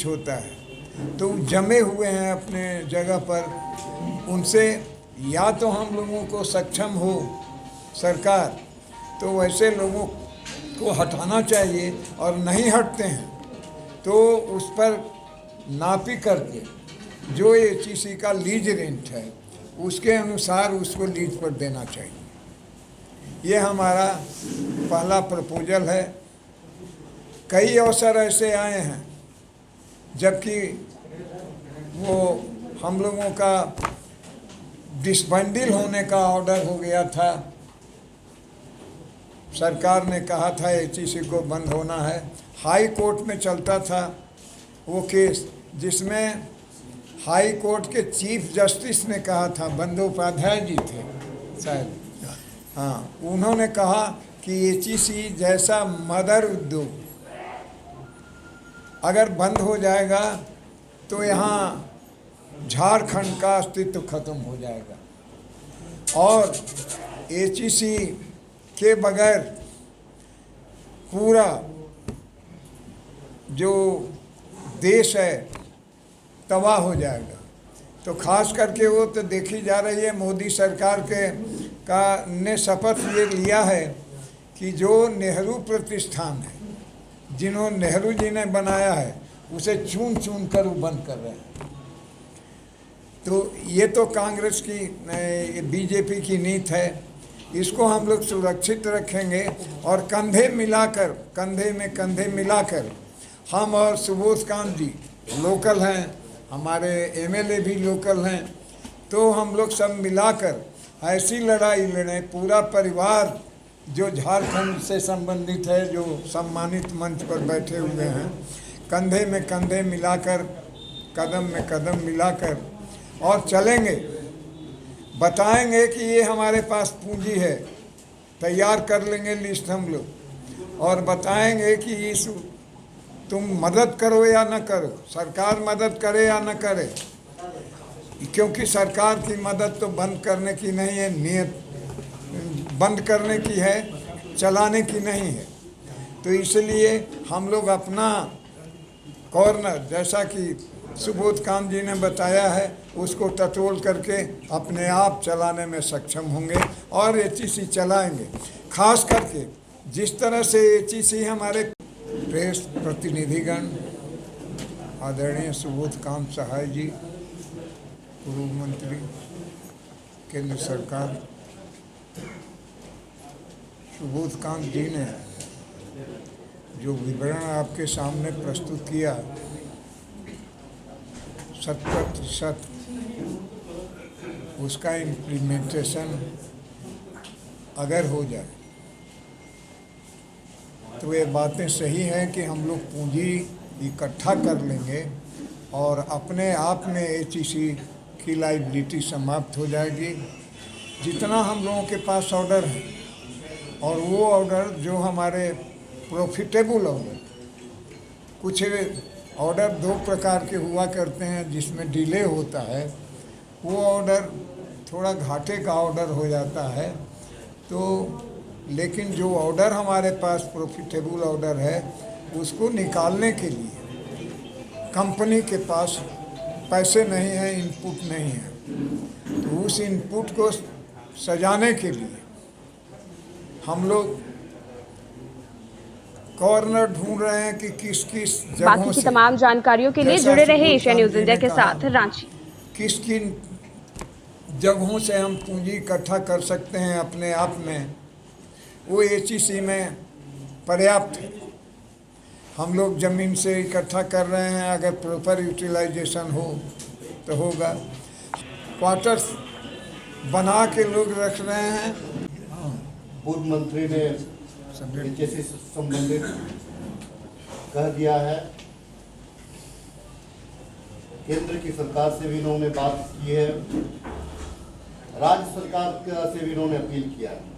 कुछ होता है तो जमे हुए हैं अपने जगह पर, उनसे या तो हम लोगों को सक्षम हो सरकार तो वैसे लोगों को हटाना चाहिए, और नहीं हटते हैं तो उस पर नापी करके जो एचईसी का लीज रेंट है उसके अनुसार उसको लीज पर देना चाहिए। ये हमारा पहला प्रपोजल है। कई अवसर ऐसे आए हैं जबकि वो हम लोगों का डिसबंडल होने का ऑर्डर हो गया था, सरकार ने कहा था एचईसी को बंद होना है, हाई कोर्ट में चलता था वो केस, जिसमें हाई कोर्ट के चीफ जस्टिस ने कहा था, बंदोपाध्याय जी थे शायद, हाँ, उन्होंने कहा कि एचईसी जैसा मदर उद्योग अगर बंद हो जाएगा तो यहाँ झारखंड का अस्तित्व खत्म हो जाएगा और एचईसी के बगैर पूरा जो देश है तबाह हो जाएगा। तो खास करके वो तो देखी जा रही है, मोदी सरकार ने शपथ ये लिया है कि जो नेहरू प्रतिष्ठान है, जिन्होंने नेहरू जी ने बनाया है, उसे चुन चुन कर वो बंद कर रहे हैं। तो ये तो कांग्रेस की बीजेपी की नीति है, इसको हम लोग सुरक्षित रखेंगे और कंधे में कंधे मिलाकर हम और सुबोध कांत जी लोकल हैं, हमारे एमएलए भी लोकल हैं, तो हम लोग सब मिलाकर ऐसी लड़ाई लड़ें। पूरा परिवार जो झारखंड से संबंधित है, जो सम्मानित मंच पर बैठे हुए हैं, कंधे में कंधे मिलाकर, कदम में कदम मिलाकर और चलेंगे। बताएंगे कि ये हमारे पास पूंजी है, तैयार कर लेंगे लिस्ट हम लोग, और बताएंगे कि इस तुम मदद करो या न करो, सरकार मदद करे या न करे, क्योंकि सरकार की मदद तो बंद करने की नहीं है, नियत बंद करने की है, चलाने की नहीं है। तो इसलिए हम लोग अपना कॉर्नर, जैसा कि सुबोध कांत जी ने बताया है, उसको टटोल करके अपने आप चलाने में सक्षम होंगे और एचईसी चलाएंगे। खास करके जिस तरह से एचईसी हमारे प्रेस प्रतिनिधिगण, आदरणीय सुबोध कांत सहाय जी, पूर्व मंत्री केंद्र सरकार, सुबोध कांत जी ने जो विवरण आपके सामने प्रस्तुत किया, 100% उसका इम्प्लीमेंटेशन अगर हो जाए तो ये बातें सही हैं कि हम लोग पूंजी इकट्ठा कर लेंगे और अपने आप में एचईसी की लायबिलिटी समाप्त हो जाएगी। जितना हम लोगों के पास ऑर्डर है, और वो ऑर्डर जो हमारे प्रॉफिटेबल ऑर्डर, कुछ ऑर्डर दो प्रकार के हुआ करते हैं जिसमें डिले होता है, वो ऑर्डर थोड़ा घाटे का ऑर्डर हो जाता है। तो लेकिन जो ऑर्डर हमारे पास प्रॉफिटेबल ऑर्डर है, उसको निकालने के लिए कंपनी के पास पैसे नहीं है, इनपुट नहीं है। तो उस इनपुट को सजाने के लिए हम लोग कॉर्नर ढूंढ रहे हैं कि किस किस जगहों बाकी की तमाम जानकारियों के लिए जुड़े रहे एशिया न्यूज इंडिया के साथ रांची। किस किन जगहों से हम पूंजी इकट्ठा कर सकते हैं अपने आप में, वो एचईसी में पर्याप्त है। हम लोग ज़मीन से इकट्ठा कर रहे हैं, अगर प्रॉपर यूटिलाइजेशन हो तो होगा। क्वार्टर्स बना के लोग रख रहे हैं। पूर्व मंत्री ने एचईसी से संबंधित कह दिया है, केंद्र की सरकार से भी इन्होंने बात की है, राज्य सरकार से भी इन्होंने अपील किया है।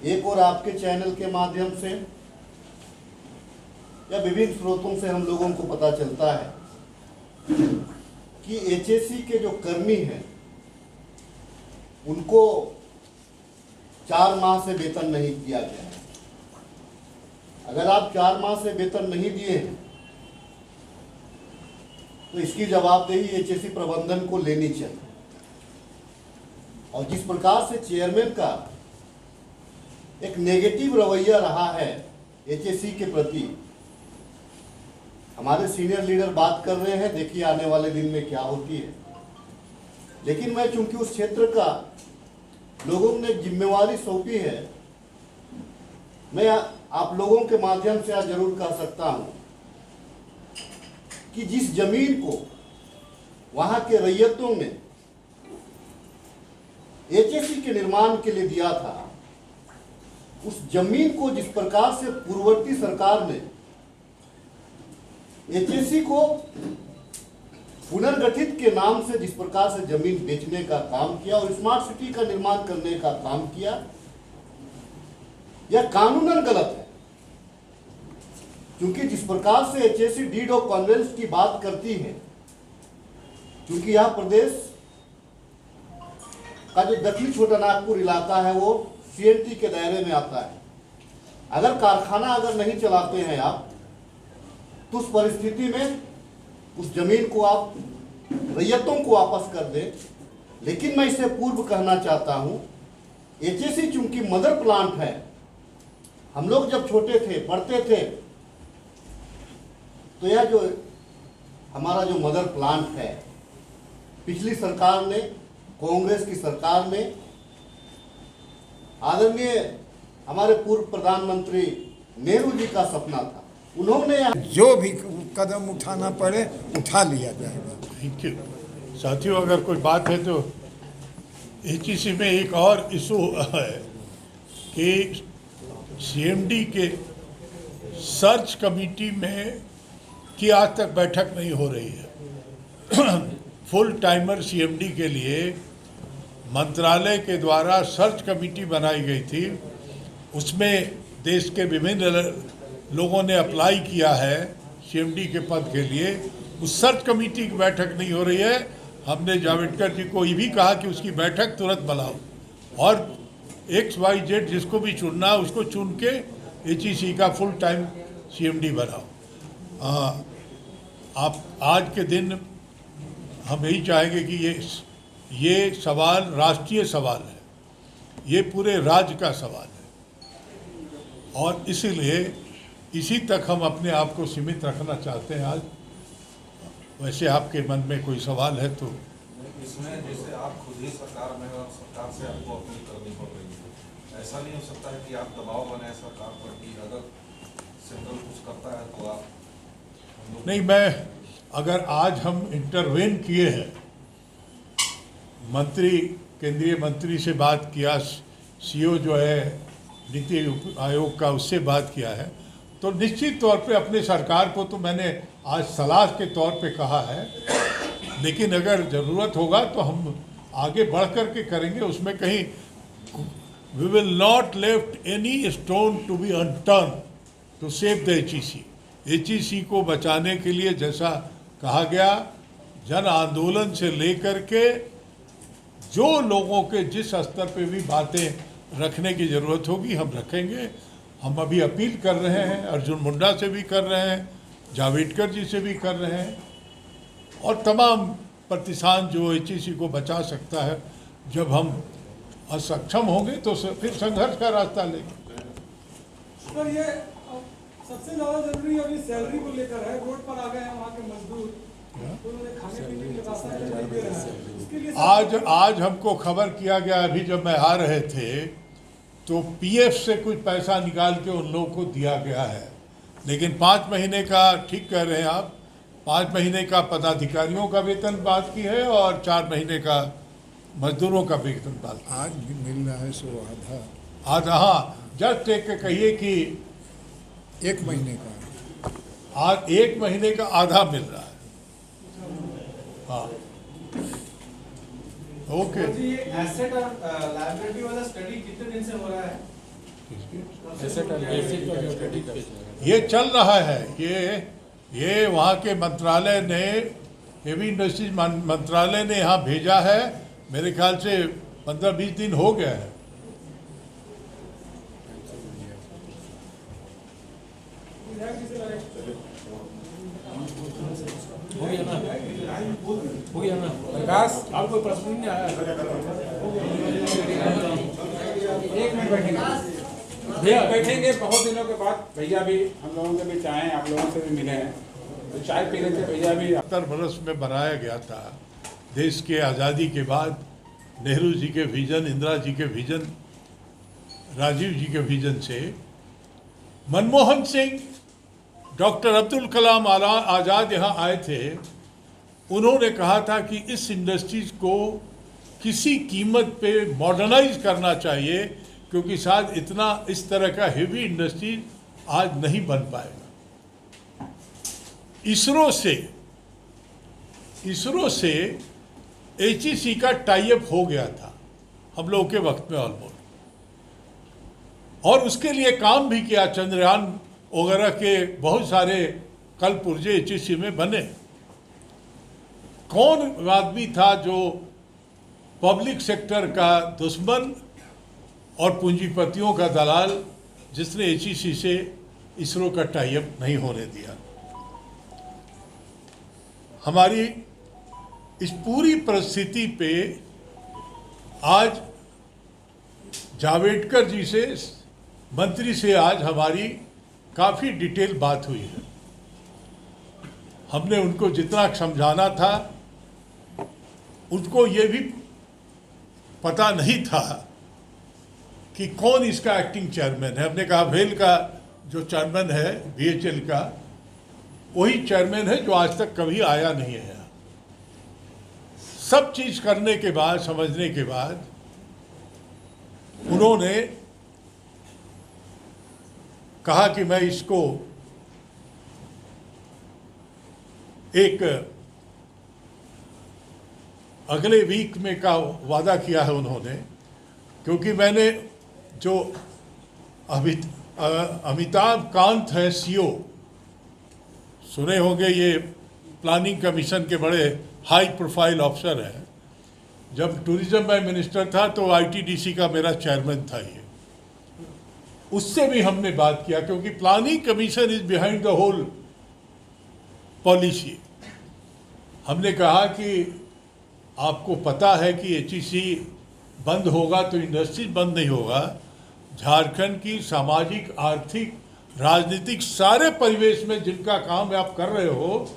एक और आपके चैनल के माध्यम से या विभिन्न स्रोतों से हम लोगों को पता चलता है कि एचईसी के जो कर्मी हैं उनको 4 माह से वेतन नहीं किया गया है। अगर आप 4 माह से वेतन नहीं दिए हैं तो इसकी जवाबदेही एचएससी प्रबंधन को लेनी चाहिए। और जिस प्रकार से चेयरमैन का एक नेगेटिव रवैया रहा है एचएससी के प्रति, हमारे सीनियर लीडर बात कर रहे हैं, देखिए आने वाले दिन में क्या होती है। लेकिन मैं चूंकि उस क्षेत्र का लोगों ने जिम्मेवारी सौंपी है, मैं आप लोगों के माध्यम से आज जरूर कह सकता हूं कि जिस जमीन को वहां के रैयतों ने एचएससी के निर्माण के लिए दिया था, उस जमीन को जिस प्रकार से पूर्ववर्ती सरकार ने एचएससी को पुनर्गठित के नाम से जिस प्रकार से जमीन बेचने का काम किया और स्मार्ट सिटी का निर्माण करने का काम किया, यह कानूनन गलत है। क्योंकि जिस प्रकार से एचएससी डीड ऑफ कन्वेंस की बात करती है, क्योंकि यह प्रदेश का जो दक्षिणी छोटा नागपुर इलाका है वो सीएनटी के दायरे में आता है। अगर कारखाना अगर नहीं चलाते हैं आप, तो उस परिस्थिति में उस जमीन को आप रैयतों को वापस कर दें। लेकिन मैं इससे पूर्व कहना चाहता हूं, एचएससी चूंकि मदर प्लांट है, हम लोग जब छोटे थे पढ़ते थे तो यह जो हमारा जो मदर प्लांट है, पिछली सरकार ने, कांग्रेस की सरकार में आदरणीय हमारे पूर्व प्रधानमंत्री नेहरू जी का सपना था, उन्होंने जो भी कदम उठाना पड़े उठा लिया जाएगा। थैंक यू साथियों। अगर कोई बात है तो एचईसी में एक और इशू है कि सीएमडी के सर्च कमेटी में की आज तक बैठक नहीं हो रही है। फुल टाइमर सीएमडी के लिए मंत्रालय के द्वारा सर्च कमेटी बनाई गई थी, उसमें देश के विभिन्न लोगों ने अप्लाई किया है सीएमडी के पद के लिए। उस सर्च कमेटी की बैठक नहीं हो रही है। हमने जावड़ेकर जी को ये भी कहा कि उसकी बैठक तुरंत बुलाओ और XYZ जिसको भी चुनना है उसको चुन के एचईसी का फुल टाइम सीएमडी बनाओ। आप आज के दिन हम यही चाहेंगे कि ये सवाल राष्ट्रीय सवाल है, ये पूरे राज्य का सवाल है और इसीलिए इसी तक हम अपने आप को सीमित रखना चाहते हैं आज। वैसे आपके मन में कोई सवाल है तो इसमें जैसे आप खुद ही सरकार में और सरकार से आपको अपील करनी पड़ रही है, ऐसा नहीं हो सकता है कि आप दबाव बनाए सरकार पर कि अगर सेंट्रल कुछ करता है तो आप नहीं। मैं अगर आज हम इंटरवेन किए हैं, मंत्री केंद्रीय मंत्री से बात किया, सीईओ जो है नीति आयोग का उससे बात किया है, तो निश्चित तौर पे अपने सरकार को तो मैंने आज सलाह के तौर पे कहा है, लेकिन अगर ज़रूरत होगा तो हम आगे बढ़ कर के करेंगे। उसमें कहीं we will not left any stone to be unturn to save the HEC. HEC को बचाने के लिए जैसा कहा गया, जन आंदोलन से लेकर के जो लोगों के जिस स्तर पे भी बातें रखने की ज़रूरत होगी हम रखेंगे। हम अभी अपील कर रहे हैं, अर्जुन मुंडा से भी कर रहे हैं, जावड़ेकर जी से भी कर रहे हैं और तमाम प्रतिष्ठान जो एचईसी को बचा सकता है। जब हम असक्षम होंगे तो फिर संघर्ष का रास्ता लेंगे। सर, ये सबसे ज़्यादा जरूरी अभी सैलरी को लेकर है। रोड पर आ गए हैं वहाँ के मजदूर, तो उन्हें खाने पीने की रास्ता नहीं दे रहा है। इसके लिए आज हमको खबर किया गया, अभी जब मैं आ रहे थे तो पीएफ से कुछ पैसा निकाल के उन लोगों को दिया गया है, लेकिन 5 महीने का, ठीक कह रहे हैं आप, 5 महीने का पदाधिकारियों का वेतन बात की है और 4 महीने का मजदूरों का वेतन बात की। आज भी मिल रहा है सो आधा। हाँ, जस्ट एक कहिए कि 1 महीने का, आज 1 महीने का आधा मिल रहा है। हाँ, ओके। जी, ये एसेट और लायबिलिटी वाला स्टडी कितने दिन से हो रहा है? ये चल रहा है। ये वहाँ के मंत्रालय ने, हेवी इंडस्ट्रीज मंत्रालय ने यहाँ भेजा है। मेरे ख्याल से 15-20 दिन हो गया है। प्रकाश अब कोई प्रश्न नहीं आया। एक मिनट बैठेंगे भैया, बैठेंगे। बहुत दिनों के बाद भैया भी हम लोगों के बीच आए, आप लोगों से भी मिले हैं, तो चाय पी लेते भैया भी। 70 बरस में बनाया गया था। देश के आज़ादी के बाद नेहरू जी के विजन, इंदिरा जी के विजन, राजीव जी के विजन से मनमोहन सिंह, डॉक्टर अब्दुल कलाम आज़ाद यहाँ आए थे। उन्होंने कहा था कि इस इंडस्ट्रीज को किसी कीमत पे मॉडर्नाइज करना चाहिए, क्योंकि शायद इतना इस तरह का हेवी इंडस्ट्री आज नहीं बन पाएगा। इसरो से HEC का टाई अप हो गया था हम लोगों के वक्त में ऑलमोस्ट, और उसके लिए काम भी किया। चंद्रयान वगैरह के बहुत सारे कल पुर्जे HEC में बने। कौन आदमी था जो पब्लिक सेक्टर का दुश्मन और पूंजीपतियों का दलाल, जिसने HEC से इसरो का टाई अप नहीं होने दिया? हमारी इस पूरी परिस्थिति पे आज जावड़ेकर जी से, मंत्री से आज हमारी काफ़ी डिटेल बात हुई है। हमने उनको जितना समझाना था, उनको ये भी पता नहीं था कि कौन इसका एक्टिंग चेयरमैन है। हमने कहा वेल का जो चेयरमैन है BHEL का, वही चेयरमैन है जो आज तक कभी आया नहीं है। सब चीज़ करने के बाद, समझने के बाद, उन्होंने कहा कि मैं इसको एक अगले वीक में का वादा किया है उन्होंने, क्योंकि मैंने जो अमिताभ कांत है CEO, सुने होंगे, ये प्लानिंग कमीशन के बड़े हाई प्रोफाइल ऑफिसर हैं। जब टूरिज्म में मिनिस्टर था तो ITDC का मेरा चेयरमैन था ये। उससे भी हमने बात किया, क्योंकि planning commission is behind the whole policy. हमने कहा कि आपको पता है कि HEC बंद होगा तो इंडस्ट्री बंद नहीं होगा। झारखंड की सामाजिक, आर्थिक, राजनीतिक सारे परिवेश में जिनका काम आप कर रहे हो,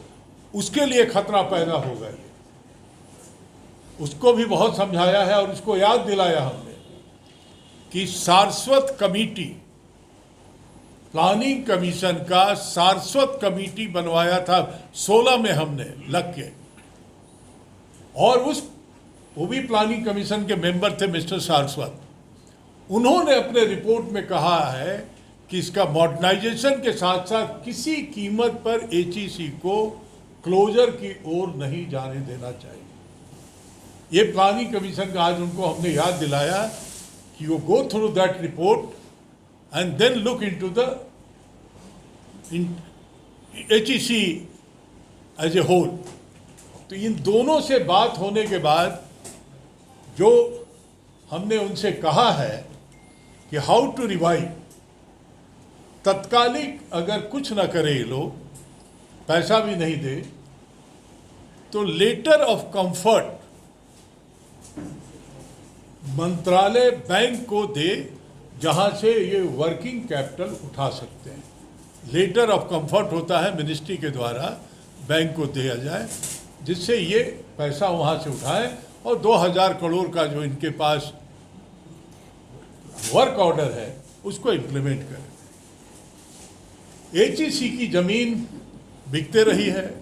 उसके लिए खतरा पैदा होगा। ये उसको भी बहुत समझाया है और उसको याद दिलाया हमने कि सारस्वत कमेटी, प्लानिंग कमीशन का सारस्वत कमेटी बनवाया था 16 में हमने लग के, और वो भी प्लानिंग कमीशन के मेंबर थे मिस्टर सारस्वत। उन्होंने अपने रिपोर्ट में कहा है कि इसका मॉडर्नाइजेशन के साथ साथ किसी कीमत पर HEC को क्लोजर की ओर नहीं जाने देना चाहिए। ये प्लानिंग कमीशन का आज उनको हमने याद दिलाया कि you go through that report and then look into the HEC as a whole. तो इन दोनों से बात होने के बाद जो हमने उनसे कहा है कि हाउ टू रिवाइव, तत्कालिक अगर कुछ ना करे ये लोग, पैसा भी नहीं दे, तो लेटर ऑफ कंफर्ट मंत्रालय बैंक को दे, जहां से ये वर्किंग कैपिटल उठा सकते हैं। लेटर ऑफ कंफर्ट होता है मिनिस्ट्री के द्वारा बैंक को दिया जाए, जिससे ये पैसा वहां से उठाएं और 2000 करोड़ का जो इनके पास वर्क ऑर्डर है उसको इम्प्लीमेंट करें। HEC की जमीन बिकते रही है,